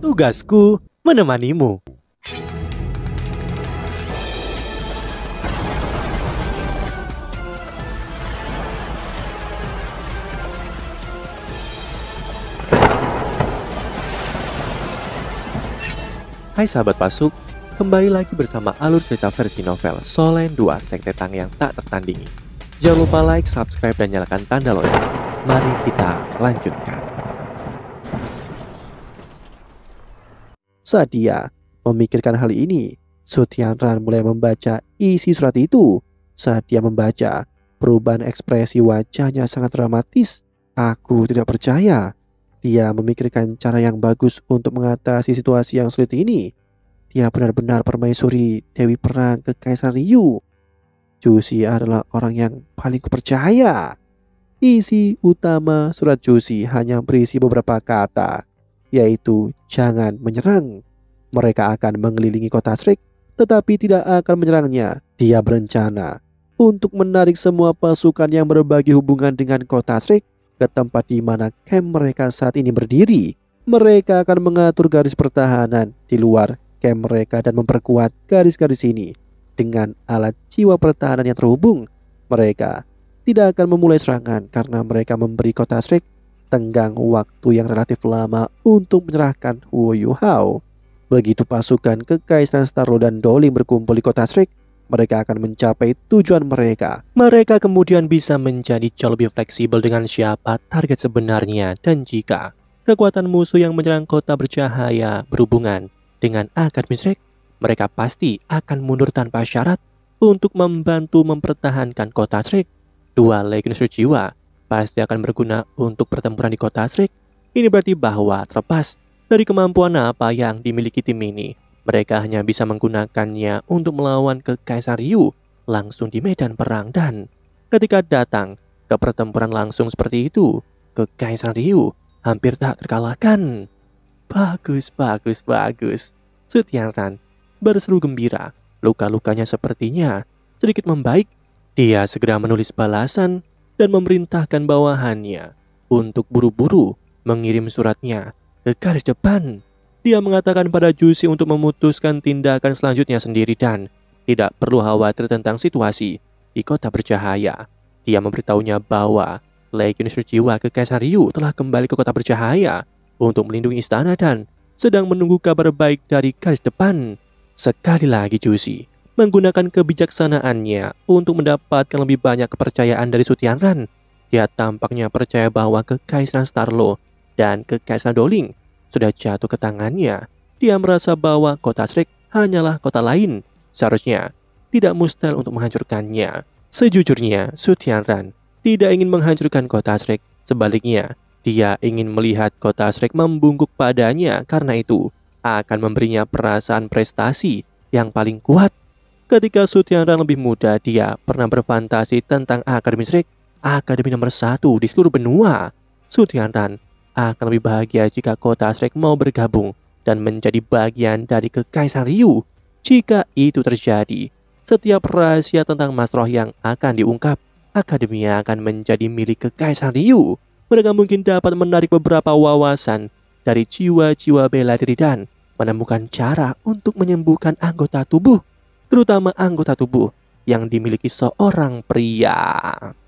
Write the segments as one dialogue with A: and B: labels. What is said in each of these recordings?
A: Tugasku menemanimu. Hai sahabat Pasuk, kembali lagi bersama alur cerita versi novel Solen 2 Sekte Tang yang tak tertandingi. Jangan lupa like, subscribe, dan nyalakan tanda lonceng. Mari kita lanjutkan. Saat dia memikirkan hal ini, Su Tianran mulai membaca isi surat itu. Saat dia membaca, perubahan ekspresi wajahnya sangat dramatis. Aku tidak percaya. Dia memikirkan cara yang bagus untuk mengatasi situasi yang sulit ini. Dia benar-benar permaisuri Dewi Perang Kekaisaran Ryu. Jushi adalah orang yang paling kupercaya. Isi utama surat Jushi hanya berisi beberapa kata, yaitu jangan menyerang. Mereka akan mengelilingi kota Shrek, tetapi tidak akan menyerangnya. Dia berencana untuk menarik semua pasukan yang berbagi hubungan dengan kota Shrek ke tempat di mana camp mereka saat ini berdiri. Mereka akan mengatur garis pertahanan di luar camp mereka dan memperkuat garis-garis ini dengan alat jiwa pertahanan yang terhubung. Mereka tidak akan memulai serangan karena mereka memberi kota Shrek tenggang waktu yang relatif lama untuk menyerahkan Wu Yuhao. Begitu pasukan Kekaisaran Starlo dan Doling berkumpul di kota Shrek, mereka akan mencapai tujuan mereka. Mereka kemudian bisa menjadi jauh lebih fleksibel dengan siapa target sebenarnya. Dan jika kekuatan musuh yang menyerang kota bercahaya berhubungan dengan Akademi Shrek, mereka pasti akan mundur tanpa syarat untuk membantu mempertahankan kota Shrek. Dua legionaris jiwa pasti akan berguna untuk pertempuran di kota Shrek. Ini berarti bahwa terlepas dari kemampuan apa yang dimiliki tim ini, mereka hanya bisa menggunakannya untuk melawan Kekaisaran Ryu langsung di medan perang. Dan ketika datang ke pertempuran langsung seperti itu, Kekaisaran Ryu hampir tak terkalahkan. Bagus. Su Tianran berseru gembira. Luka-lukanya sepertinya sedikit membaik. Dia segera menulis balasan dan memerintahkan bawahannya untuk buru-buru mengirim suratnya ke garis depan. Dia mengatakan pada Jushi untuk memutuskan tindakan selanjutnya sendiri dan tidak perlu khawatir tentang situasi di kota bercahaya. Dia memberitahunya bahwa legionaris jiwa Kekaisaran Ryu telah kembali ke kota bercahaya untuk melindungi istana dan sedang menunggu kabar baik dari garis depan. Sekali lagi Jushi menggunakan kebijaksanaannya untuk mendapatkan lebih banyak kepercayaan dari Su Tianran. Dia tampaknya percaya bahwa Kekaisaran Starlo dan Kekaisaran Doling sudah jatuh ke tangannya. Dia merasa bahwa kota Shrek hanyalah kota lain. Seharusnya tidak mustahil untuk menghancurkannya. Sejujurnya, Su Tianran tidak ingin menghancurkan kota Shrek. Sebaliknya, dia ingin melihat kota Shrek membungkuk padanya. Karena itu akan memberinya perasaan prestasi yang paling kuat. Ketika Su Tianran lebih muda, dia pernah berfantasi tentang Akademi Shrek, akademi nomor 1 di seluruh benua. Su Tianran akan lebih bahagia jika kota Shrek mau bergabung dan menjadi bagian dari Kekaisaran Ryu. Jika itu terjadi, setiap rahasia tentang Mas Roh yang akan diungkap, akademi akan menjadi milik Kekaisaran Ryu. Mereka mungkin dapat menarik beberapa wawasan dari jiwa-jiwa bela diri dan menemukan cara untuk menyembuhkan anggota tubuh, terutama anggota tubuh yang dimiliki seorang pria.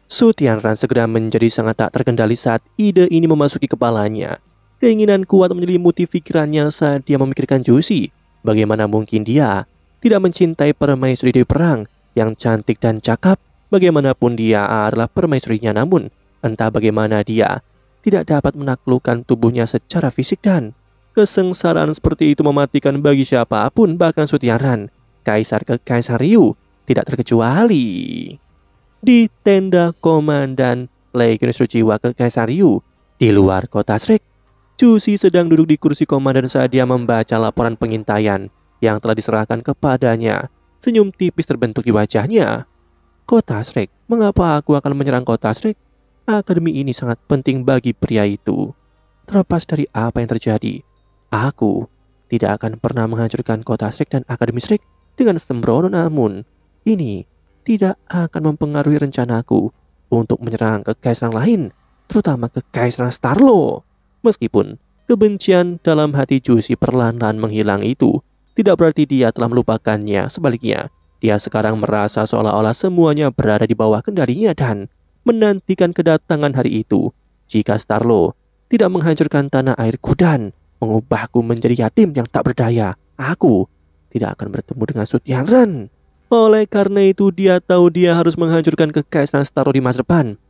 A: Su Tianran segera menjadi sangat tak terkendali saat ide ini memasuki kepalanya. Keinginan kuat menyelimuti pikirannya saat dia memikirkan Jushi. Bagaimana mungkin dia tidak mencintai permaisuri Dewi Perang yang cantik dan cakap? Bagaimanapun dia adalah permaisurinya, namun entah bagaimana dia tidak dapat menaklukkan tubuhnya secara fisik, dan kesengsaraan seperti itu mematikan bagi siapapun, bahkan Su Tianran, Kaisar Kekaisaran Ryu, tidak terkecuali. Di tenda komandan legionaris jiwa Kekaisaran Ryu di luar kota Shrek, Jushi sedang duduk di kursi komandan saat dia membaca laporan pengintaian yang telah diserahkan kepadanya. Senyum tipis terbentuk di wajahnya. Kota Shrek, mengapa aku akan menyerang kota Shrek? Akademi ini sangat penting bagi pria itu. Terlepas dari apa yang terjadi, aku tidak akan pernah menghancurkan kota Shrek dan Akademi Shrek dengan sembrono, namun ini tidak akan mempengaruhi rencanaku untuk menyerang kekaisaran lain, terutama Kekaisaran Starlo. Meskipun Kebencian dalam hati Jusi perlahan-lahan menghilang itu tidak berarti dia telah melupakannya. Sebaliknya, dia sekarang merasa seolah-olah semuanya berada di bawah kendalinya dan menantikan kedatangan hari itu. Jika Starlo tidak menghancurkan tanah airku dan mengubahku menjadi yatim yang tak berdaya, aku tidak akan bertemu dengan Sutianran. Oleh karena itu, dia tahu dia harus menghancurkan kekaisaran Starlo di masa depan.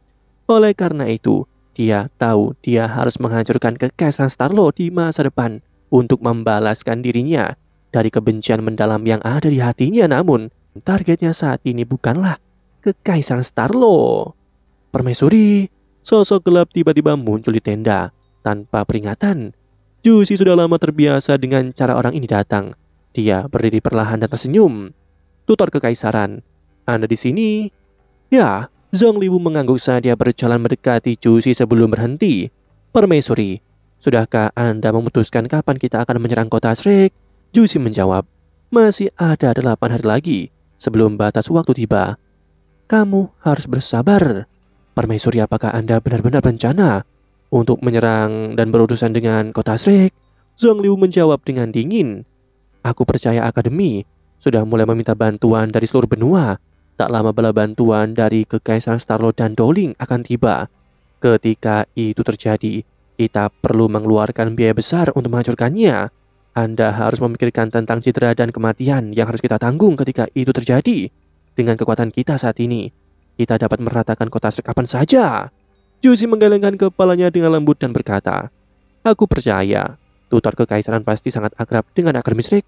A: Oleh karena itu, dia tahu dia harus menghancurkan kekaisaran Starlo di masa depan untuk membalaskan dirinya dari kebencian mendalam yang ada di hatinya. Namun, targetnya saat ini bukanlah kekaisaran Starlo. Permaisuri, sosok gelap tiba-tiba muncul di tenda tanpa peringatan. Jusi sudah lama terbiasa dengan cara orang ini datang. Dia berdiri perlahan dan tersenyum. Tutor kekaisaran, Anda di sini? Ya, Zhong Liwu mengangguk saat dia berjalan mendekati Jusi sebelum berhenti. Permaisuri, sudahkah Anda memutuskan kapan kita akan menyerang kota Shrek? Jusi menjawab, masih ada 8 hari lagi sebelum batas waktu tiba. Kamu harus bersabar. Permaisuri, apakah Anda benar-benar berencana untuk menyerang dan berurusan dengan kota Shrek? Zhong Liwu menjawab dengan dingin. Aku percaya Akademi sudah mulai meminta bantuan dari seluruh benua. Tak lama bala bantuan dari Kekaisaran Starlo dan Doling akan tiba. Ketika itu terjadi, kita perlu mengeluarkan biaya besar untuk menghancurkannya. Anda harus memikirkan tentang cedera dan kematian yang harus kita tanggung ketika itu terjadi. Dengan kekuatan kita saat ini, kita dapat meratakan kota Shrek kapan saja. Jusi menggelengkan kepalanya dengan lembut dan berkata, aku percaya tutor kekaisaran pasti sangat akrab dengan Akademi Shrek.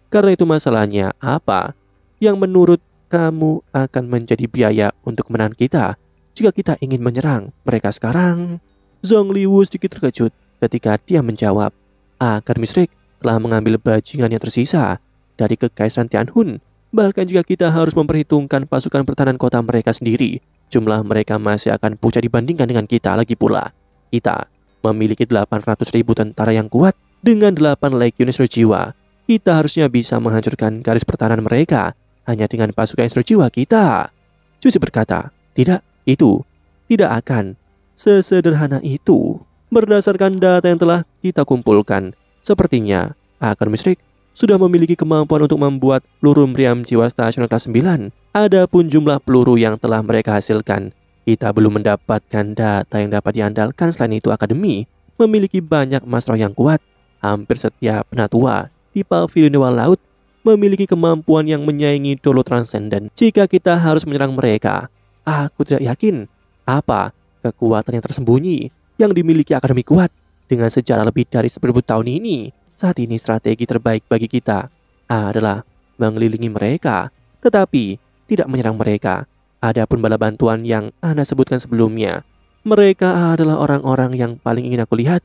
A: Karena itu masalahnya apa yang menurut kamu akan menjadi biaya untuk kemenangan kita jika kita ingin menyerang mereka sekarang? Zhong Liwu sedikit terkejut ketika dia menjawab, Akademi Shrek telah mengambil bajingan yang tersisa dari kekaisaran Tianhun. Bahkan jika kita harus memperhitungkan pasukan pertahanan kota mereka sendiri, jumlah mereka masih akan pucat dibandingkan dengan kita. Lagi pula, kita memiliki 800.000 tentara yang kuat dengan 8 legionis jiwa. Kita harusnya bisa menghancurkan garis pertahanan mereka hanya dengan pasukan jiwa kita. Jusi berkata, tidak, itu tidak akan sesederhana itu. Berdasarkan data yang telah kita kumpulkan, sepertinya Akademi Shrek sudah memiliki kemampuan untuk membuat peluru meriam jiwa stasioner kelas 9. Adapun jumlah peluru yang telah mereka hasilkan, kita belum mendapatkan data yang dapat diandalkan. Selain itu, Akademi memiliki banyak masroh yang kuat. Hampir setiap penatua di pavilion Dewa Laut memiliki kemampuan yang menyaingi Dolo Transcendent. Jika kita harus menyerang mereka, aku tidak yakin apa kekuatan yang tersembunyi yang dimiliki Akademi kuat. Dengan sejarah lebih dari 1000 tahun ini, saat ini strategi terbaik bagi kita adalah mengelilingi mereka, tetapi tidak menyerang mereka. Adapun bala bantuan yang Anda sebutkan sebelumnya, mereka adalah orang-orang yang paling ingin aku lihat.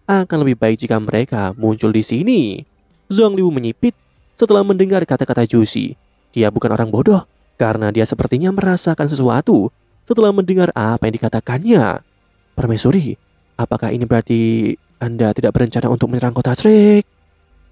A: Akan lebih baik jika mereka muncul di sini. Zhong Liwu menyipit setelah mendengar kata-kata Jusi. Dia bukan orang bodoh, karena dia sepertinya merasakan sesuatu setelah mendengar apa yang dikatakannya. Permaisuri, apakah ini berarti Anda tidak berencana untuk menyerang kota Shrek?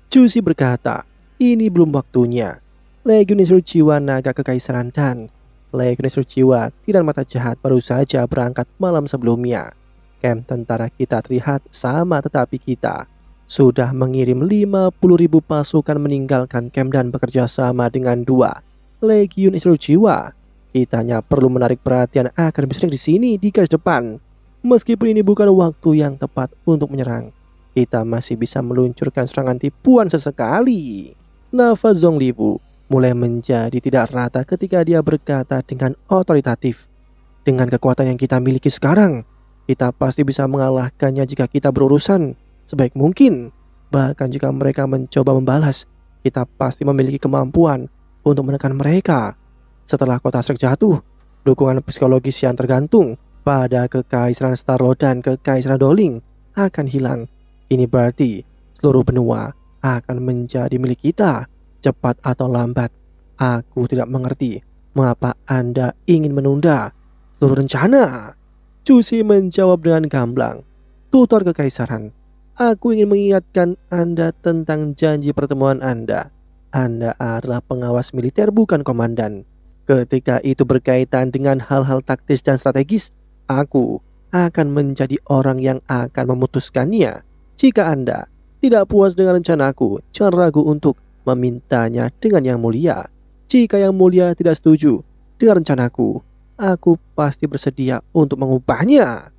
A: Jusi berkata, ini belum waktunya. Legionis jiwa naga kekaisaran dan legionis jiwa tiran mata jahat baru saja berangkat malam sebelumnya. Camp tentara kita terlihat sama, tetapi kita sudah mengirim 50.000 pasukan meninggalkan camp dan bekerja sama dengan 2 legiun jiwa. Kita hanya perlu menarik perhatian Akademi Shrek di sini di garis depan. Meskipun ini bukan waktu yang tepat untuk menyerang, kita masih bisa meluncurkan serangan tipuan sesekali. Nafas Zhong Liwu mulai menjadi tidak rata ketika dia berkata dengan otoritatif, dengan kekuatan yang kita miliki sekarang, kita pasti bisa mengalahkannya jika kita berurusan sebaik mungkin. Bahkan jika mereka mencoba membalas, kita pasti memiliki kemampuan untuk menekan mereka. Setelah kota Shrek jatuh, dukungan psikologis yang tergantung pada Kekaisaran Starlo dan Kekaisaran Doling akan hilang. Ini berarti seluruh benua akan menjadi milik kita. Cepat atau lambat, aku tidak mengerti mengapa Anda ingin menunda seluruh rencana. Jusi menjawab dengan gamblang, tutor kekaisaran, aku ingin mengingatkan Anda tentang janji pertemuan Anda. Anda adalah pengawas militer, bukan komandan. Ketika itu berkaitan dengan hal-hal taktis dan strategis, aku akan menjadi orang yang akan memutuskannya. Jika Anda tidak puas dengan rencanaku, jangan ragu untuk memintanya dengan yang mulia. Jika yang mulia tidak setuju dengan rencanaku, aku pasti bersedia untuk mengubahnya.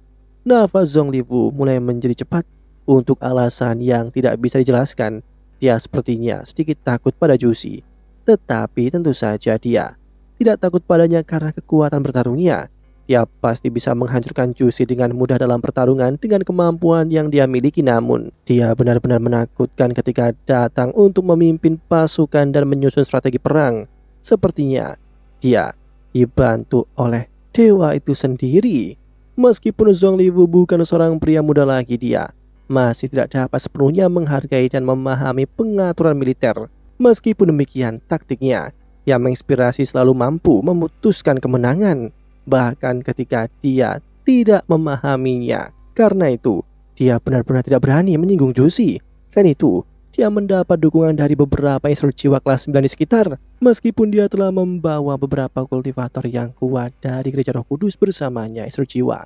A: Nafas Zongliwu mulai menjadi cepat untuk alasan yang tidak bisa dijelaskan. Dia sepertinya sedikit takut pada Jusi, tetapi tentu saja dia tidak takut padanya karena kekuatan bertarungnya. Dia pasti bisa menghancurkan Jusi dengan mudah dalam pertarungan dengan kemampuan yang dia miliki. Namun dia benar-benar menakutkan ketika datang untuk memimpin pasukan dan menyusun strategi perang. Sepertinya dia dibantu oleh dewa itu sendiri. Meskipun Zongliwu bukan seorang pria muda lagi, dia masih tidak dapat sepenuhnya menghargai dan memahami pengaturan militer. Meskipun demikian, taktiknya yang menginspirasi selalu mampu memutuskan kemenangan, bahkan ketika dia tidak memahaminya. Karena itu, dia benar-benar tidak berani menyinggung Jusi. Selain itu, dia mendapat dukungan dari beberapa instruktur jiwa kelas 9 di sekitar. Meskipun dia telah membawa beberapa kultivator yang kuat dari Gereja Roh Kudus bersamanya, instruktur jiwa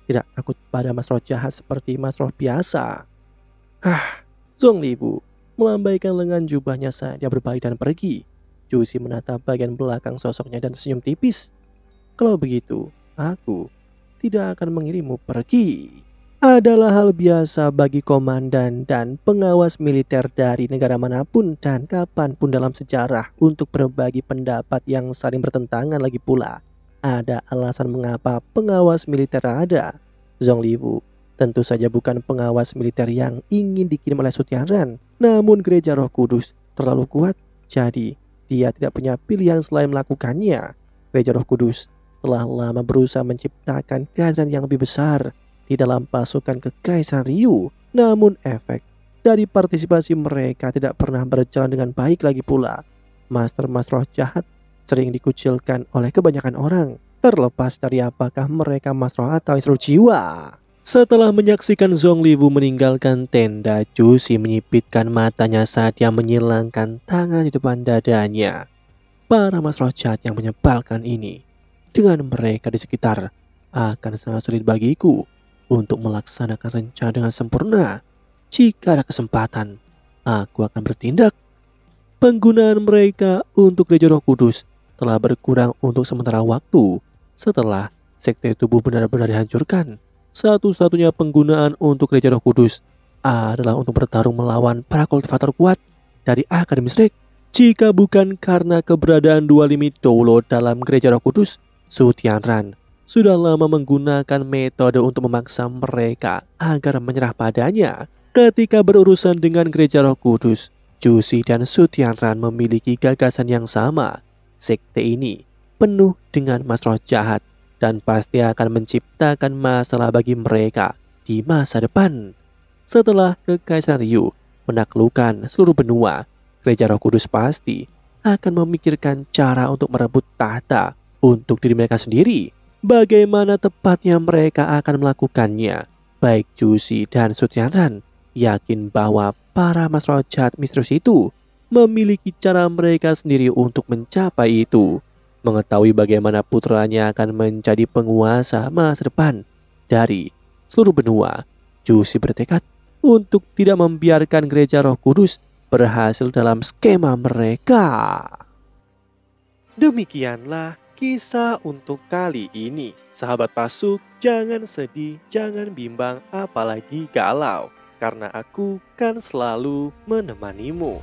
A: tidak takut pada mas roh jahat seperti mas roh biasa. Zongliwu melambaikan lengan jubahnya saat dia berbalik dan pergi. Jusi menatap bagian belakang sosoknya dan tersenyum tipis. Kalau begitu, aku tidak akan mengirimmu pergi. Adalah hal biasa bagi komandan dan pengawas militer dari negara manapun dan kapanpun dalam sejarah untuk berbagi pendapat yang saling bertentangan. Lagi pula, ada alasan mengapa pengawas militer ada. Zongliwu tentu saja bukan pengawas militer yang ingin dikirim oleh Sutianran, namun Gereja Roh Kudus terlalu kuat, jadi dia tidak punya pilihan selain melakukannya. Gereja Roh Kudus telah lama berusaha menciptakan kehadiran yang lebih besar di dalam pasukan Kekaisaran Ryu, namun efek dari partisipasi mereka tidak pernah berjalan dengan baik. Lagi pula, master-master roh jahat sering dikucilkan oleh kebanyakan orang, terlepas dari apakah mereka master roh atau instruktur jiwa. Setelah menyaksikan Zongliwu meninggalkan tenda, Jusi menyipitkan matanya saat dia menyilangkan tangan di depan dadanya. Para mas roh jahat yang menyebalkan ini, dengan mereka di sekitar, akan sangat sulit bagiku untuk melaksanakan rencana dengan sempurna. Jika ada kesempatan, aku akan bertindak. Penggunaan mereka untuk Gereja Roh Kudus telah berkurang untuk sementara waktu. Setelah sekte tubuh benar-benar dihancurkan, satu-satunya penggunaan untuk Gereja Roh Kudus adalah untuk bertarung melawan para kultivator kuat dari Akademi Shrek. Jika bukan karena keberadaan dua limit Doulo dalam Gereja Roh Kudus, Sutianran sudah lama menggunakan metode untuk memaksa mereka agar menyerah padanya. Ketika berurusan dengan Gereja Roh Kudus, Jusi dan Sutianran memiliki gagasan yang sama. Sekte ini penuh dengan mas roh jahat dan pasti akan menciptakan masalah bagi mereka di masa depan. Setelah Kekaisaran Ryu menaklukkan seluruh benua, Gereja Roh Kudus pasti akan memikirkan cara untuk merebut tahta untuk diri mereka sendiri. Bagaimana tepatnya mereka akan melakukannya? Baik Jusi dan Sutianran yakin bahwa para mas roh jahat misterius itu memiliki cara mereka sendiri untuk mencapai itu. Mengetahui bagaimana putranya akan menjadi penguasa masa depan dari seluruh benua, Jusi bertekad untuk tidak membiarkan Gereja Roh Kudus berhasil dalam skema mereka. Demikianlah kisah untuk kali ini. Sahabat Pasuk, jangan sedih, jangan bimbang, apalagi galau, karena aku kan selalu menemanimu.